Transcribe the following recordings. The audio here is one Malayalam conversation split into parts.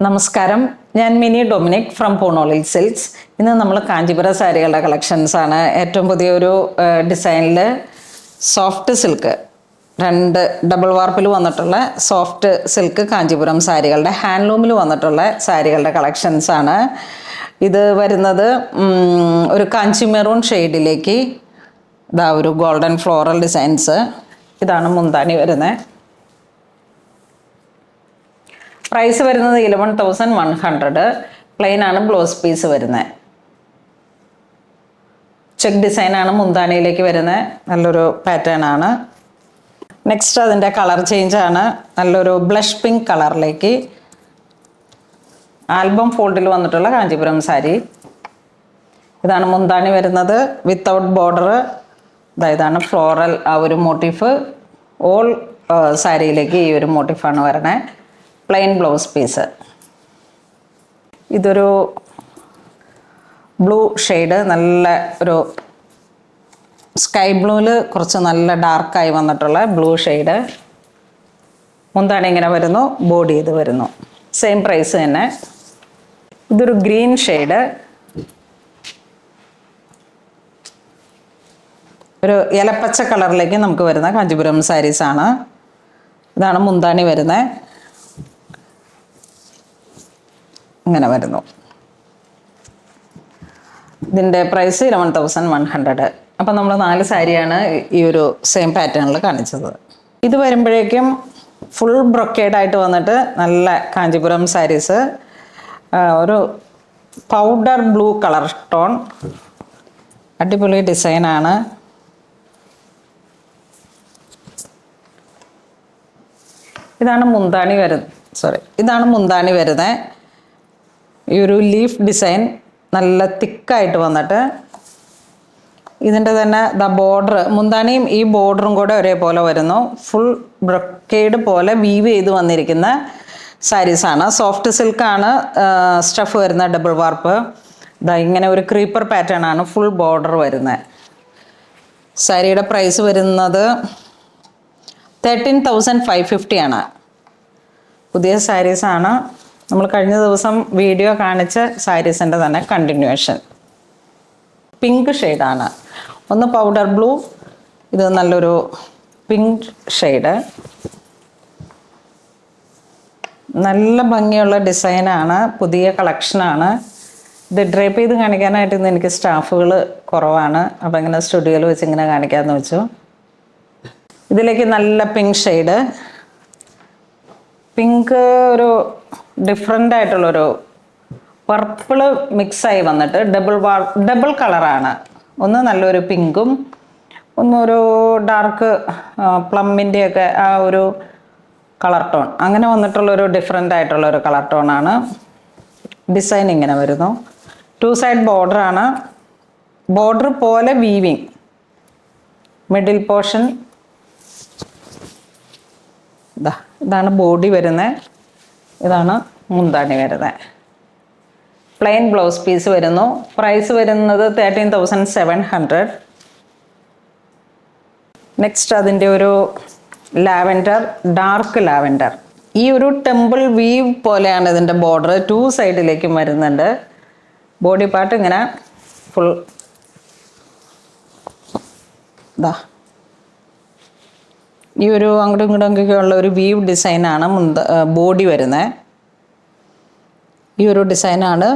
നമസ്കാരം, ഞാൻ മിനി ഡൊമിനിക് ഫ്രം പൂണോളിൽ സിൽക്സ്. ഇന്ന് നമ്മൾ കാഞ്ചീപുരം സാരികളുടെ കളക്ഷൻസ് ആണ്. ഏറ്റവും പുതിയൊരു ഡിസൈനിൽ സോഫ്റ്റ് സിൽക്ക്, രണ്ട് ഡബിൾ വാർപ്പിൽ വന്നിട്ടുള്ള സോഫ്റ്റ് സിൽക്ക് കാഞ്ചീപുരം സാരികളുടെ ഹാൻഡ്ലൂമിൽ വന്നിട്ടുള്ള സാരികളുടെ കളക്ഷൻസ് ആണ്. ഇത് വരുന്നത് ഒരു കാഞ്ചി മെറൂൺ ഷെയ്ഡിലേക്ക് ഇതാ ഒരു ഗോൾഡൻ ഫ്ലോറൽ ഡിസൈൻസ്. ഇതാണ് മുന്താണി വരുന്നത്. പ്രൈസ് വരുന്നത് 11,100. പ്ലെയിൻ ആണ് ബ്ലൗസ് പീസ് വരുന്നത്. ചെക്ക് ഡിസൈനാണ് മുന്താണിയിലേക്ക് വരുന്നത്. നല്ലൊരു പാറ്റേൺ ആണ്. നെക്സ്റ്റ് അതിൻ്റെ കളർ ചേഞ്ച് ആണ്. നല്ലൊരു ബ്ലഷ് പിങ്ക് കളറിലേക്ക് ആൽബം ഫോൾഡിൽ വന്നിട്ടുള്ള കാഞ്ചീപുരം സാരി. ഇതാണ് മുന്താണി വരുന്നത് വിത്തൗട്ട് ബോർഡർ. ഇതാണ് ഫ്ലോറൽ ആ ഒരു മോട്ടീഫ്. ഓൾ സാരിയിലേക്ക് ഈ ഒരു മോട്ടീഫാണ് വരണേ. Plain blouse piece. ഇതൊരു ബ്ലൂ ഷെയ്ഡ്, നല്ല ഒരു സ്കൈ ബ്ലൂവിൽ കുറച്ച് നല്ല ഡാർക്കായി വന്നിട്ടുള്ള ബ്ലൂ ഷെയ്ഡ്. മുന്താണി ഇങ്ങനെ വരുന്നു, ബോഡി ഇത് വരുന്നു. സെയിം പ്രൈസ് തന്നെ. ഇതൊരു ഗ്രീൻ ഷെയ്ഡ്, ഒരു ഇലപ്പച്ച കളറിലേക്ക് നമുക്ക് വരുന്ന കാഞ്ചീപുരം സാരീസാണ്. ഇതാണ് മുന്താണി വരുന്നത്. ഇങ്ങനെ വരുന്നു. ഇതിൻ്റെ പ്രൈസ് 11,100. അപ്പം നമ്മൾ 4 സാരിയാണ് ഈ ഒരു സെയിം പാറ്റേണിൽ കാണിച്ചത്. ഇത് വരുമ്പോഴേക്കും ഫുൾ ബ്രൊക്കേഡായിട്ട് വന്നിട്ട് നല്ല കാഞ്ചീപുരം സാരീസ്. ഒരു പൗഡർ ബ്ലൂ കളർ ടോൺ, അടിപൊളി ഡിസൈനാണ്. ഇതാണ് മുന്താണി വരുന്നത്. ഈ ഒരു ലീഫ് ഡിസൈൻ നല്ല തിക്കായിട്ട് വന്നിട്ട് ഇതിൻ്റെ തന്നെ ബോർഡർ, മുന്താണിയും ഈ ബോർഡറും കൂടെ ഒരേപോലെ വരുന്നു. ഫുൾ ബ്രൊക്കേഡ് പോലെ വീവ് ചെയ്ത് വന്നിരിക്കുന്ന സാരീസാണ്. സോഫ്റ്റ് സിൽക്കാണ് സ്റ്റഫ് വരുന്ന, ഡബിൾ വാർപ്പ്. ഇങ്ങനെ ഒരു ക്രീപ്പർ പാറ്റേൺ ആണ് ഫുൾ ബോർഡർ വരുന്നത്. സാരിയുടെ പ്രൈസ് വരുന്നത് 13,550 ആണ്. പുതിയ സാരീസാണ്. നമ്മൾ കഴിഞ്ഞ ദിവസം വീഡിയോ കാണിച്ച സാരീസിൻ്റെ തന്നെ കണ്ടിന്യൂവേഷൻ. പിങ്ക് ഷെയ്ഡാണ്. ഒന്ന് പൗഡർ ബ്ലൂ, ഇത് നല്ലൊരു പിങ്ക് ഷെയ്ഡ്. നല്ല ഭംഗിയുള്ള ഡിസൈനാണ്, പുതിയ കളക്ഷനാണ്. ഇത് ഡ്രേപ്പ് ചെയ്ത് കാണിക്കാനായിട്ട് ഇന്ന് എനിക്ക് സ്റ്റാഫുകൾ കുറവാണ്. അപ്പം ഇങ്ങനെ സ്റ്റുഡിയോയിൽ വെച്ച് ഇങ്ങനെ കാണിക്കാമെന്ന് വെച്ചു. ഇതിലേക്ക് നല്ല പിങ്ക് ഷെയ്ഡ്. പിങ്ക് ഒരു ഡിഫറെൻ്റ് ആയിട്ടുള്ളൊരു പർപ്പിള് മിക്സായി വന്നിട്ട് ഡബിൾ കളറാണ്. ഒന്ന് നല്ലൊരു പിങ്കും ഒന്നൊരു ഡാർക്ക് പ്ലമ്മിൻ്റെയൊക്കെ ആ ഒരു കളർ ടോൺ, അങ്ങനെ വന്നിട്ടുള്ളൊരു ഡിഫറെൻ്റ് ആയിട്ടുള്ളൊരു കളർ ടോണാണ്. ഡിസൈൻ ഇങ്ങനെ വരുന്നു. 2 സൈഡ് ബോർഡറാണ്. ബോർഡർ പോലെ വീവിങ്. മിഡിൽ പോർഷൻ ഇതാണ് ബോഡി വരുന്നത്. ഇതാണ് മുന്താണി വരുന്നത്. പ്ലെയിൻ ബ്ലൗസ് പീസ് വരുന്നു. പ്രൈസ് വരുന്നത് 13,700. നെക്സ്റ്റ് അതിൻ്റെ ഒരു ലാവൻഡർ, ഡാർക്ക് ലാവൻഡർ. ഈ ഒരു ടെമ്പിൾ വീവ് പോലെയാണ് ഇതിൻ്റെ ബോർഡർ. 2 സൈഡിലേക്കും വരുന്നുണ്ട്. ബോഡി പാർട്ട് ഇങ്ങനെ ഫുൾ ഈ ഒരു അങ്ങോട്ടും ഇങ്ങോട്ടും ഉള്ള ഒരു വീവ് ഡിസൈനാണ് ബോഡി വരുന്നത്. ഈ ഒരു ഡിസൈനാണ്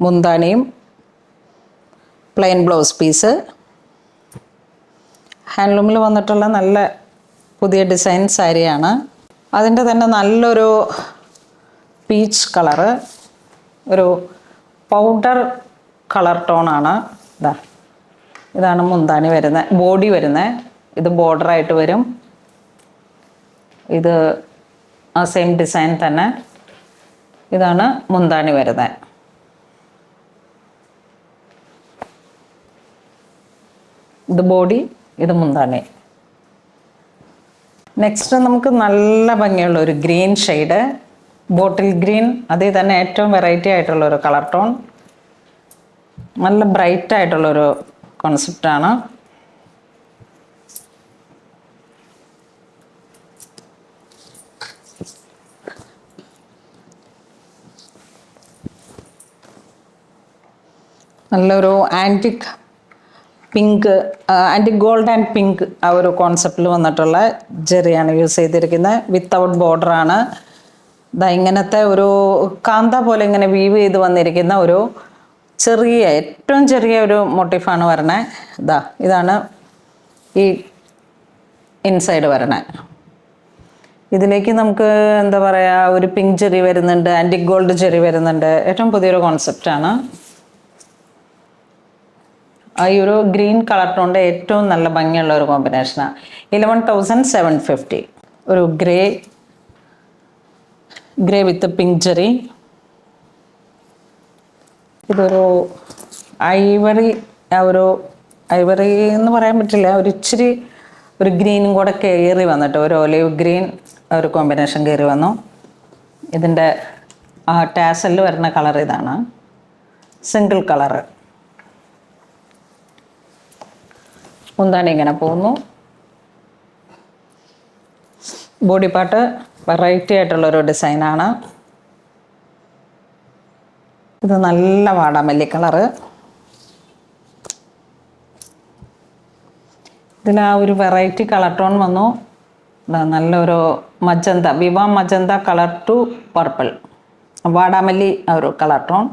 മുന്താണിയും. Plain blouse piece. ഹാൻഡ്ലൂമിൽ വന്നിട്ടുള്ള നല്ല പുതിയ ഡിസൈൻ സാരിയാണ്. അതിൻ്റെ തന്നെ നല്ലൊരു പീച്ച് കളറ്, ഒരു പൗഡർ കളർ ടോണാണ്. ഇതാണ് മുന്താണി വരുന്നത്, ബോഡി വരുന്നത്. ഇത് ബോർഡറായിട്ട് വരും. ഇത് ആ സെയിം ഡിസൈൻ തന്നെ. ഇതാണ് മുന്താണി വരുന്നത്. ഇത് ബോഡി, ഇത് മുന്താണി. നെക്സ്റ്റ് നമുക്ക് നല്ല ഭംഗിയുള്ള ഒരു ഗ്രീൻ ഷെയ്ഡ്, ബോട്ടിൽ ഗ്രീൻ. അതിൽ തന്നെ ഏറ്റവും വെറൈറ്റി ആയിട്ടുള്ളൊരു കളർ ടോൺ. നല്ല ബ്രൈറ്റ് ആയിട്ടുള്ളൊരു കോൺസെപ്റ്റാണ്. നല്ലൊരു antique pink, antique gold and pink ആ ഒരു കോൺസെപ്റ്റിൽ വന്നിട്ടുള്ള ജെറിയാണ് യൂസ് ചെയ്തിരിക്കുന്നത്. വിത്തൗട്ട് ബോർഡറാണ്. ഇങ്ങനത്തെ ഒരു കാന്ത പോലെ ഇങ്ങനെ വീവ് ചെയ്ത് വന്നിരിക്കുന്ന ഒരു ചെറിയ, ഏറ്റവും ചെറിയ ഒരു മോട്ടീഫാണ് വരണേ. ഇതാണ് ഈ ഇൻസൈഡ് വരണേ. ഇതിലേക്ക് നമുക്ക് എന്താ പറയുക, ഒരു പിങ്ക് ജെറി വരുന്നുണ്ട്, ആൻറ്റിക് ഗോൾഡ് ജെറി വരുന്നുണ്ട്. ഏറ്റവും പുതിയൊരു കോൺസെപ്റ്റാണ്. ഈ ഒരു ഗ്രീൻ കളർ ടോണിൻ്റെ ഏറ്റവും നല്ല ഭംഗിയുള്ള ഒരു കോമ്പിനേഷനാണ്. 11,750. ഒരു ഗ്രേ വിത്ത് പിങ്ക് ജെറി. ഇതൊരു ഐവറി, ഐവറി എന്ന് പറയാൻ പറ്റില്ല, ഒരു ഇച്ചിരി ഒരു ഗ്രീനും കൂടെ കയറി വന്നിട്ട്, ഒരു ഒലിവ് ഗ്രീൻ ഒരു കോമ്പിനേഷൻ കയറി വന്നു. ഇതിൻ്റെ ടാസലിൽ വരുന്ന കളർ ഇതാണ്, സിംഗിൾ കളറ്. മുന്താണി ഇങ്ങനെ പോകുന്നു. ബോഡി പാർട്ട് വെറൈറ്റി ആയിട്ടുള്ളൊരു ഡിസൈനാണ്. ഇത് നല്ല വാടാമല്ലി കളറ്. ഇതിൽ ആ ഒരു വെറൈറ്റി കളർ ടോൺ വന്നു. നല്ലൊരു magenta, viva magenta colour to purple, വാടാമല്ലി ആ ഒരു കളർ ടോൺ.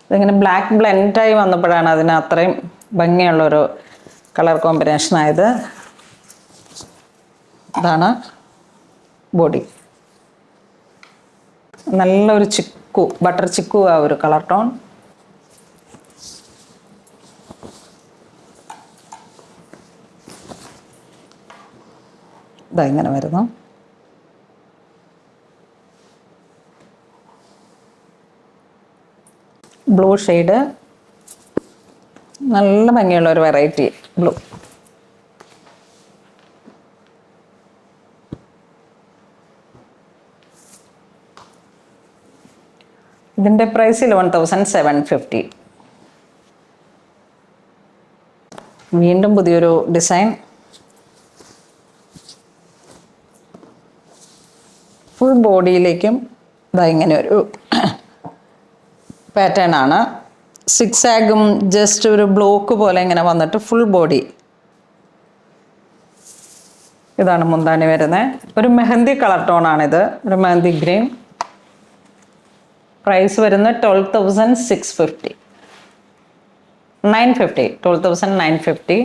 ഇതിങ്ങനെ ബ്ലാക്ക് ബ്ലെൻഡായി വന്നപ്പോഴാണ് അതിന് അത്രയും ഭംഗിയുള്ളൊരു കളർ കോമ്പിനേഷനായത്. ഇതാണ് ബോഡി. നല്ലൊരു ചിക്കു, ബട്ടർ ചിക്കു ആ ഒരു കളർ ടോൺ. ഇങ്ങനെ വരുന്നു. ബ്ലൂ ഷെയ്ഡ്, നല്ല ഭംഗിയുള്ള ഒരു വെറൈറ്റി ബ്ലൂ. ഇതിൻ്റെ പ്രൈസ് 11,750. വീണ്ടും പുതിയൊരു ഡിസൈൻ. ഫുൾ ബോഡിയിലേക്കും ഇങ്ങനെ ഒരു പാറ്റേൺ ആണ്. സിക്സ് ആഗും ജസ്റ്റ് ഒരു ബ്ലോക്ക് പോലെ ഇങ്ങനെ വന്നിട്ട് ഫുൾ ബോഡി. ഇതാണ് മുന്താണി വരുന്നത്. ഒരു മെഹന്തി കളർ ടോണാണിത്, ഒരു മെഹന്തി ഗ്രീൻ. പ്രൈസ് വരുന്നത് 12,650. 950, 12,950.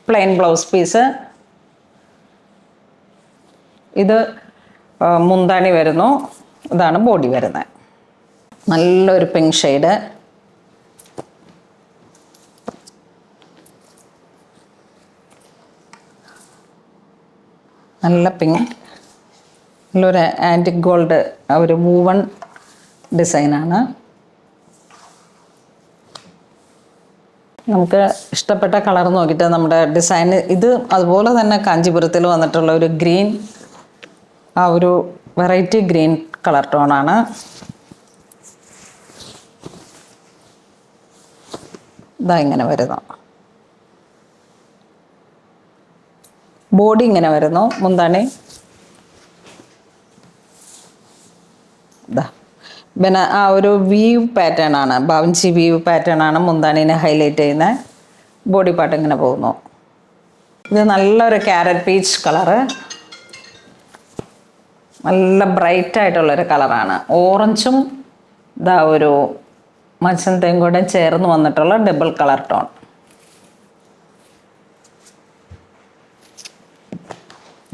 Plain blouse piece. ഇത് മുന്താണി വരുന്നു. ഇതാണ് ബോഡി വരുന്നത്. നല്ലൊരു പിങ്ക് ഷെയ്ഡ്. നല്ല പിങ്ക്, നല്ലൊരു ആൻറ്റിക് ഗോൾഡ് ഒരു വൂവൺ ഡിസൈനാണ്. നമുക്ക് ഇഷ്ടപ്പെട്ട കളർ നോക്കിയിട്ട് നമ്മുടെ ഡിസൈൻ. ഇത് അതുപോലെ തന്നെ കാഞ്ചീപുരത്തിൽ വന്നിട്ടുള്ള ഒരു ഗ്രീൻ, ആ ഒരു വെറൈറ്റി ഗ്രീൻ കളർ ടോണാണ്. ഇങ്ങനെ വരുന്നു. ബോഡി ഇങ്ങനെ വരുന്നു. മുന്താണി ആ ഒരു വീവ് പാറ്റേൺ ആണ്, ബൗൻസി വീവ് പാറ്റേൺ ആണ് മുന്താണീനെ ഹൈലൈറ്റ് ചെയ്യുന്നത്. ബോഡി പാർട്ട് ഇങ്ങനെ പോകുന്നു. ഇത് നല്ലൊരു ക്യാരറ്റ് പീച്ച് കളറ്, നല്ല ബ്രൈറ്റ് ആയിട്ടുള്ളൊരു കളറാണ്. ഓറഞ്ചും ഒരു മജന്തയും കൂടെ ചേർന്ന് വന്നിട്ടുള്ള ഡബിൾ കളർ ടോൺ.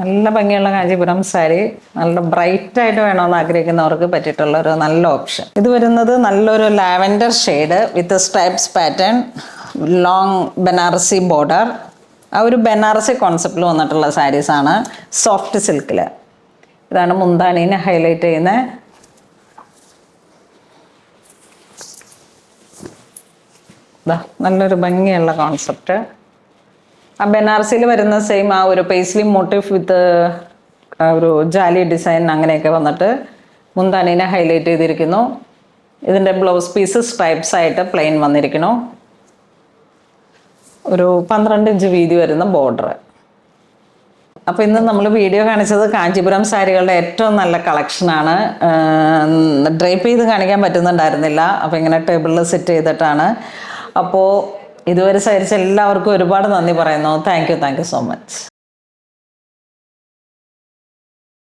നല്ല ഭംഗിയുള്ള കാഞ്ചീപുരം സാരി, നല്ല ബ്രൈറ്റ് ആയിട്ട് വേണമെന്ന് ആഗ്രഹിക്കുന്നവർക്ക് പറ്റിയിട്ടുള്ള ഒരു നല്ല ഓപ്ഷൻ. ഇത് വരുന്നത് നല്ലൊരു ലാവൻഡർ ഷെയ്ഡ് വിത്ത് stripes pattern, long Banarasi border. ആ ഒരു ബനാറസി കോൺസെപ്റ്റിൽ വന്നിട്ടുള്ള സാരീസാണ്, സോഫ്റ്റ് സിൽക്കിൽ. ഇതാണ് മുന്താണീനെ ഹൈലൈറ്റ് ചെയ്യുന്നത്. നല്ലൊരു ഭംഗിയുള്ള കോൺസെപ്റ്റ്. ആ ബനാറസിയിൽ വരുന്ന സെയിം ആ ഒരു പേസ്ലി മോട്ടീഫ് വിത്ത് ഒരു ജാലി ഡിസൈൻ അങ്ങനെയൊക്കെ വന്നിട്ട് മുന്താണീനെ ഹൈലൈറ്റ് ചെയ്തിരിക്കുന്നു. ഇതിൻ്റെ ബ്ലൗസ് പീസ് സ്ട്രൈപ്സ് ആയിട്ട് പ്ലെയിൻ വന്നിരിക്കുന്നു. ഒരു 12 ഇഞ്ച് വീതി വരുന്ന ബോർഡർ. അപ്പോൾ ഇന്ന് നമ്മൾ വീഡിയോ കാണിച്ചത് കാഞ്ചീപുരം സാരികളുടെ ഏറ്റവും നല്ല കളക്ഷനാണ്. ഡ്രൈപ്പ് ചെയ്ത് കാണിക്കാൻ പറ്റുന്നുണ്ടായിരുന്നില്ല, അപ്പോൾ ഇങ്ങനെ ടേബിളിൽ സെറ്റ് ചെയ്തിട്ടാണ്. അപ്പോൾ ഇതുവരെ സഹകരിച്ച എല്ലാവർക്കും ഒരുപാട് നന്ദി പറയുന്നു. Thank you so much.